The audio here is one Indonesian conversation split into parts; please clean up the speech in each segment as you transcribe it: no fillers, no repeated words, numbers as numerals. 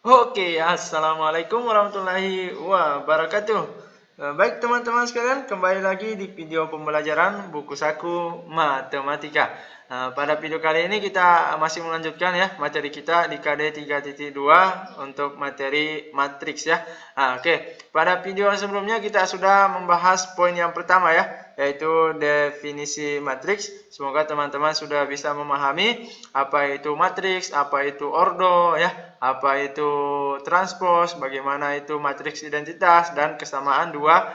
Oke, assalamualaikum warahmatullahi wabarakatuh. Baik teman-teman sekalian, kembali lagi di video pembelajaran buku saku matematika. Pada video kali ini kita masih melanjutkan ya materi kita di KD 3.2 untuk materi matriks ya. Oke, pada video sebelumnya kita sudah membahas poin yang pertama ya, yaitu definisi matriks. Semoga teman-teman sudah bisa memahami apa itu matriks, apa itu ordo ya, apa itu transpose, bagaimana itu matriks identitas, dan kesamaan dua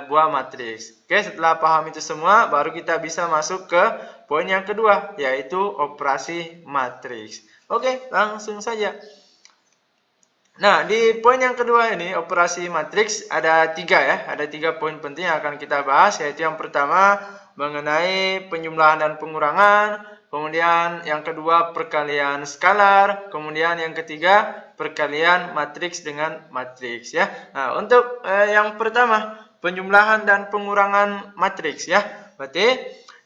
buah matriks. Oke, setelah paham itu semua, baru kita bisa masuk ke poin yang kedua, yaitu operasi matriks. Oke, langsung saja. Nah, di poin yang kedua ini, operasi matriks, ada tiga ya. Ada 3 poin penting yang akan kita bahas, yaitu yang pertama mengenai penjumlahan dan pengurangan, kemudian yang kedua perkalian skalar, kemudian yang ketiga perkalian matriks dengan matriks ya. Nah, untuk yang pertama, penjumlahan dan pengurangan matriks ya. Berarti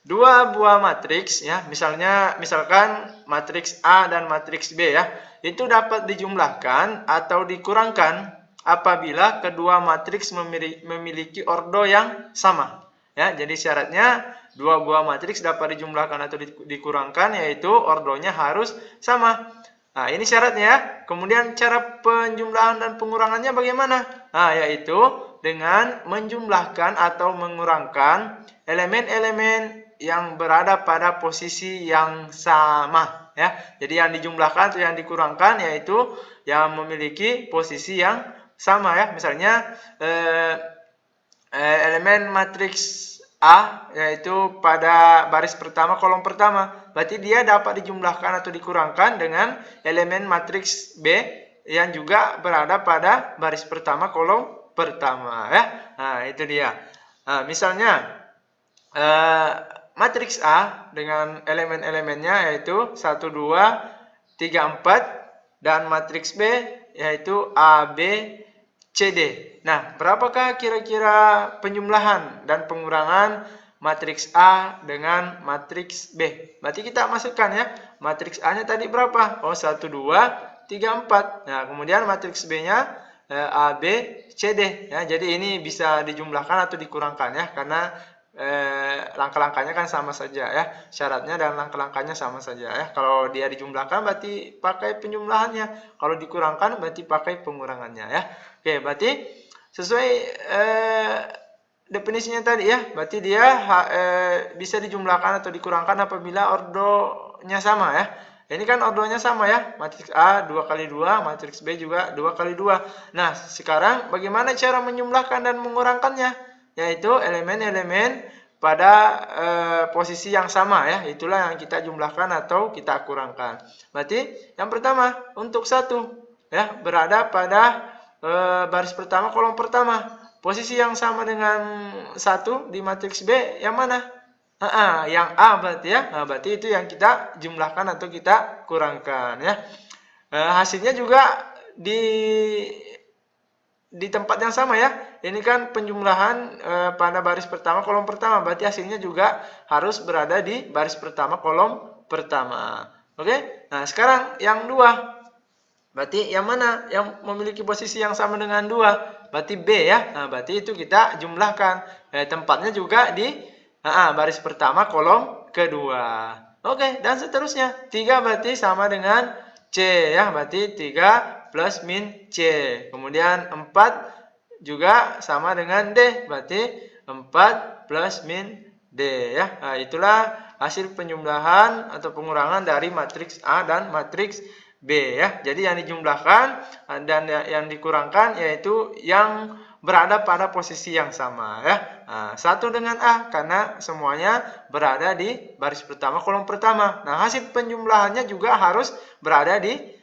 dua buah matriks ya, misalkan matriks A dan matriks B ya, itu dapat dijumlahkan atau dikurangkan apabila kedua matriks memiliki ordo yang sama. Ya, jadi syaratnya dua buah matriks dapat dijumlahkan atau dikurangkan, yaitu ordonya harus sama. Nah, ini syaratnya ya. Kemudian cara penjumlahan dan pengurangannya bagaimana? Nah, yaitu dengan menjumlahkan atau mengurangkan elemen-elemen yang berada pada posisi yang sama ya. Jadi yang dijumlahkan atau yang dikurangkan yaitu yang memiliki posisi yang sama ya. Misalnya elemen matriks A yaitu pada baris pertama kolom pertama, berarti dia dapat dijumlahkan atau dikurangkan dengan elemen matriks B yang juga berada pada baris pertama kolom pertama ya. Nah, itu dia. Nah, misalnya matriks A dengan elemen-elemennya yaitu 1, 2, 3, 4, dan matriks B yaitu A, B, C, D. Nah, berapakah kira-kira penjumlahan dan pengurangan matriks A dengan matriks B? Berarti kita masukkan ya, matriks A-nya tadi berapa? Oh, 1, 2, 3, 4. Nah, kemudian matriks B-nya A, B, C, D. Ya, jadi ini bisa dijumlahkan atau dikurangkan ya, karena langkah-langkahnya kan sama saja ya, syaratnya dan langkah-langkahnya sama saja ya. Kalau dia dijumlahkan berarti pakai penjumlahannya, kalau dikurangkan berarti pakai pengurangannya ya. Oke, berarti sesuai definisinya tadi ya, berarti dia bisa dijumlahkan atau dikurangkan apabila ordonya sama ya. Ini kan ordonya sama ya, matriks A 2 kali 2, matriks B juga 2 kali 2. Nah, sekarang bagaimana cara menjumlahkan dan mengurangkannya? Yaitu elemen-elemen pada posisi yang sama ya, itulah yang kita jumlahkan atau kita kurangkan. Berarti yang pertama untuk 1 ya, berada pada baris pertama kolom pertama. Posisi yang sama dengan 1 di matriks B yang mana? Yang A berarti ya. Nah, berarti itu yang kita jumlahkan atau kita kurangkan ya. Hasilnya juga di tempat yang sama ya. Ini kan penjumlahan pada baris pertama kolom pertama, berarti hasilnya juga harus berada di baris pertama kolom pertama. Oke? Nah, sekarang yang 2. Berarti yang mana yang memiliki posisi yang sama dengan 2? Berarti B ya. Nah, berarti itu kita jumlahkan. Tempatnya juga di baris pertama kolom kedua. Oke, dan seterusnya. 3 berarti sama dengan C ya. Berarti 3 plus min C. Kemudian 4 juga sama dengan D. Berarti 4 plus min D ya. Nah, itulah hasil penjumlahan atau pengurangan dari matriks A dan matriks B ya. Jadi yang dijumlahkan dan yang dikurangkan yaitu yang berada pada posisi yang sama ya. Nah, 1 dengan A karena semuanya berada di baris pertama kolom pertama. Nah, hasil penjumlahannya juga harus berada di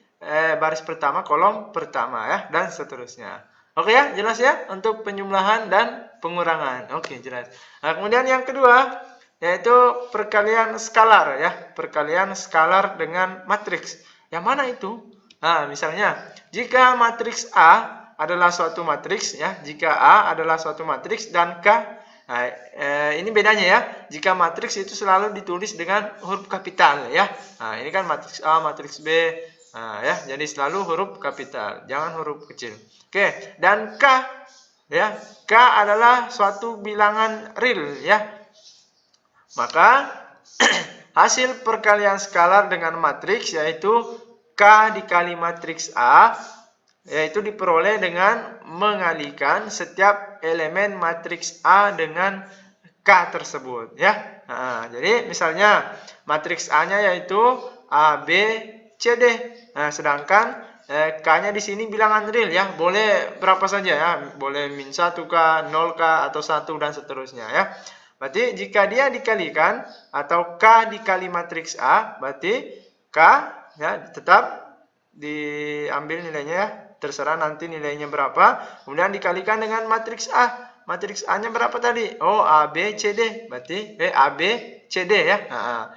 baris pertama kolom pertama ya, dan seterusnya. Oke ya, jelas ya untuk penjumlahan dan pengurangan. Oke, jelas. Nah, kemudian yang kedua yaitu perkalian skalar ya, perkalian skalar dengan matriks. Yang mana itu? Nah, misalnya jika matriks A adalah suatu matriks ya, jika A adalah suatu matriks dan K, nah, ini bedanya ya. Jika matriks itu selalu ditulis dengan huruf kapital ya. Nah, ini kan matriks A, matriks B, Nah, ya, jadi selalu huruf kapital, jangan huruf kecil. Oke, dan K ya, K adalah suatu bilangan real ya. Maka hasil perkalian skalar dengan matriks yaitu K dikali matriks A yaitu diperoleh dengan mengalihkan setiap elemen matriks A dengan K tersebut ya. Nah, jadi misalnya matriks A-nya yaitu A, B, C, D. Nah, sedangkan K-nya di sini bilangan real ya. Boleh berapa saja ya. Boleh min 1K, 0K atau 1 dan seterusnya ya. Berarti jika dia dikalikan atau K dikali matriks A, berarti K ya tetap diambil nilainya ya. Terserah nanti nilainya berapa. Kemudian dikalikan dengan matriks A. Matriks A-nya berapa tadi? Oh, A, B, C, D. Berarti A, B, C, D ya. Nah,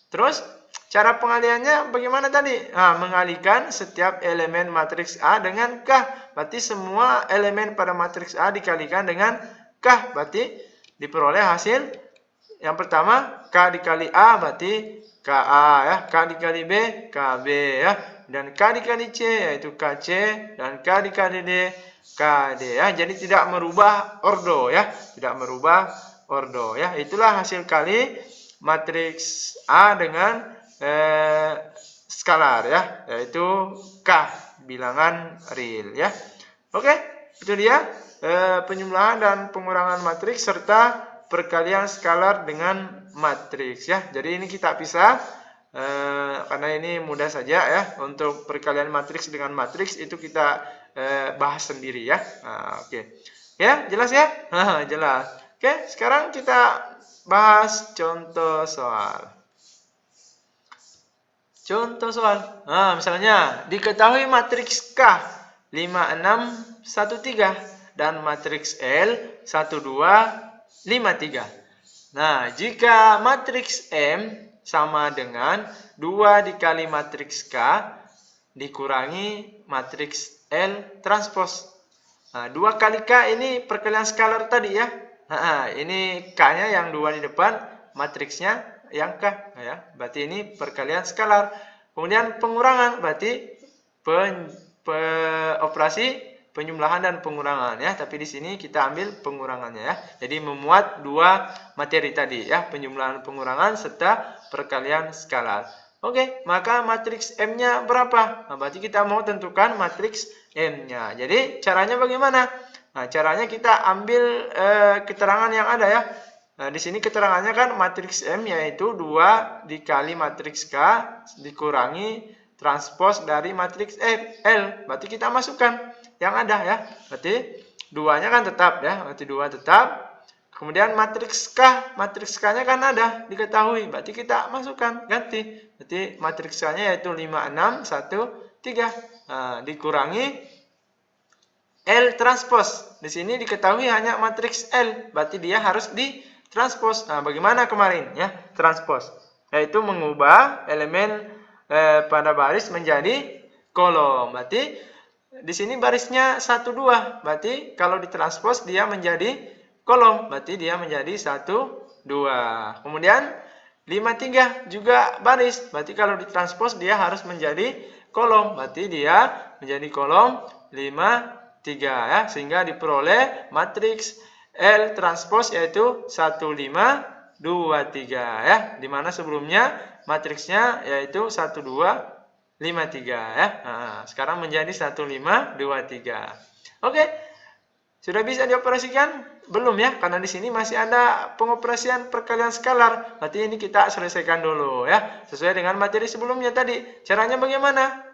terus cara pengalihannya bagaimana tadi? Nah, mengalihkan setiap elemen matriks A dengan K. Berarti semua elemen pada matriks A dikalikan dengan K. Berarti diperoleh hasil yang pertama K dikali A berarti KA ya. K dikali B, KB ya. Dan K dikali C yaitu KC. Dan K dikali D, KD ya. Jadi tidak merubah ordo ya. Tidak merubah ordo ya. Itulah hasil kali matriks A dengan skalar ya. Yaitu K bilangan real ya. Oke, itu dia penjumlahan dan pengurangan matriks serta perkalian skalar dengan matriks ya. Jadi ini kita pisah karena ini mudah saja ya. Untuk perkalian matriks dengan matriks itu kita bahas sendiri ya. Nah, oke. Ya, jelas ya? Jelas. Oke, sekarang kita bahas contoh soal. Contoh soal. Nah, misalnya diketahui matriks K 5, 6, 1, 3 dan matriks L 1, 2, 5, 3. Nah, jika matriks M sama dengan 2 dikali matriks K dikurangi matriks L transpos. Nah, 2 kali K ini perkalian skalar tadi ya. Nah, ini K-nya yang 2 di depan, matriksnya yang K ya. Berarti ini perkalian skalar. Kemudian pengurangan berarti operasi penjumlahan dan pengurangan ya. Tapi di sini kita ambil pengurangannya ya. Jadi memuat dua materi tadi ya, penjumlahan pengurangan serta perkalian skalar. Oke, maka matriks M-nya berapa? Nah, berarti kita mau tentukan matriks M-nya. Jadi caranya bagaimana? Nah, caranya kita ambil keterangan yang ada ya. Nah, di sini keterangannya kan matriks M yaitu 2 dikali matriks K dikurangi transpos dari matriks L. Berarti kita masukkan yang ada ya. Berarti 2-nya kan tetap ya. Berarti 2 tetap. Kemudian matriks K-nya kan ada, diketahui. Berarti kita masukkan, ganti. Berarti matriks K-nya yaitu 5, 6, 1, 3. Nah, dikurangi L transpos. Di sini diketahui hanya matriks L. Berarti dia harus ditranspos. Nah, bagaimana kemarin ya? Transpos. Yaitu mengubah elemen pada baris menjadi kolom. Berarti di sini barisnya 1, 2. Berarti kalau ditranspos dia menjadi kolom, berarti dia menjadi 1, 2. Kemudian 5, 3 juga baris, berarti kalau ditranspos dia harus menjadi kolom, berarti dia menjadi kolom 5, 3 ya, sehingga diperoleh matriks L transpos yaitu 1, 5, 2, 3 ya, dimana sebelumnya matriksnya yaitu 1, 2, 5, 3 ya. Nah, sekarang menjadi 1, 5, 2, 3. Oke. Sudah bisa dioperasikan? Belum ya, karena di sini masih ada pengoperasian perkalian skalar. Berarti ini kita selesaikan dulu ya, sesuai dengan materi sebelumnya tadi. Caranya bagaimana?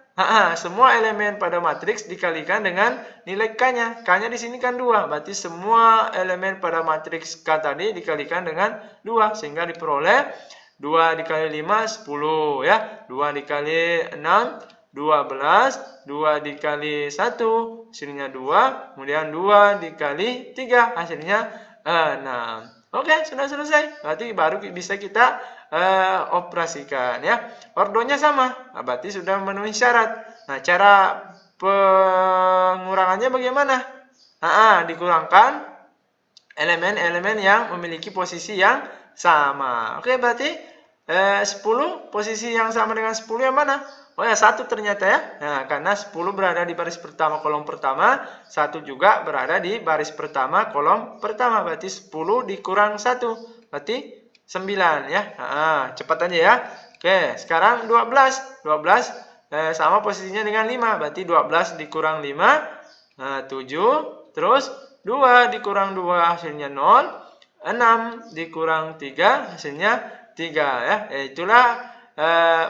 Semua elemen pada matriks dikalikan dengan nilai K-nya. K-nya di sini kan 2. Berarti semua elemen pada matriks K tadi dikalikan dengan 2 sehingga diperoleh 2 dikali 5 10 ya. 2 dikali 6 12, 2 dikali 1, hasilnya 2, kemudian 2 dikali 3, hasilnya 6. Oke, sudah selesai. Berarti baru bisa kita operasikan ya. Ordonya sama, nah, berarti sudah memenuhi syarat. Nah, cara pengurangannya bagaimana? Dikurangkan elemen-elemen yang memiliki posisi yang sama. Oke, berarti 10, posisi yang sama dengan 10 yang mana? Oh ya, 1 ternyata ya. Nah, karena 10 berada di baris pertama kolom pertama, 1 juga berada di baris pertama kolom pertama. Berarti 10 dikurang 1. Berarti 9 ya. Nah, cepat aja ya. Oke, sekarang 12. 12 sama posisinya dengan 5. Berarti 12 dikurang 5, 7. Terus 2 dikurang 2 hasilnya 0. 6 dikurang 3 hasilnya 3 ya. Itulah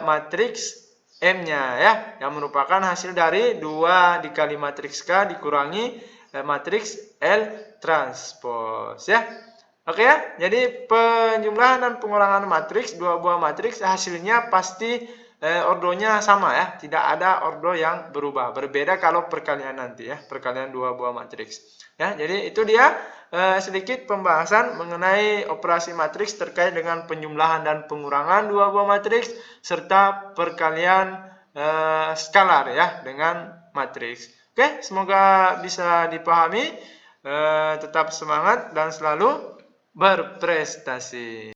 matriks M-nya ya, yang merupakan hasil dari 2 dikali matriks K dikurangi matriks L transpose ya. Oke ya, jadi penjumlahan dan pengurangan matriks, dua buah matriks, hasilnya pasti ordonya sama ya, tidak ada ordo yang berubah. Berbeda kalau perkalian nanti ya, perkalian dua buah matriks. Ya, jadi itu dia sedikit pembahasan mengenai operasi matriks terkait dengan penjumlahan dan pengurangan dua buah matriks serta perkalian skalar ya dengan matriks. Oke, semoga bisa dipahami. Tetap semangat dan selalu berprestasi.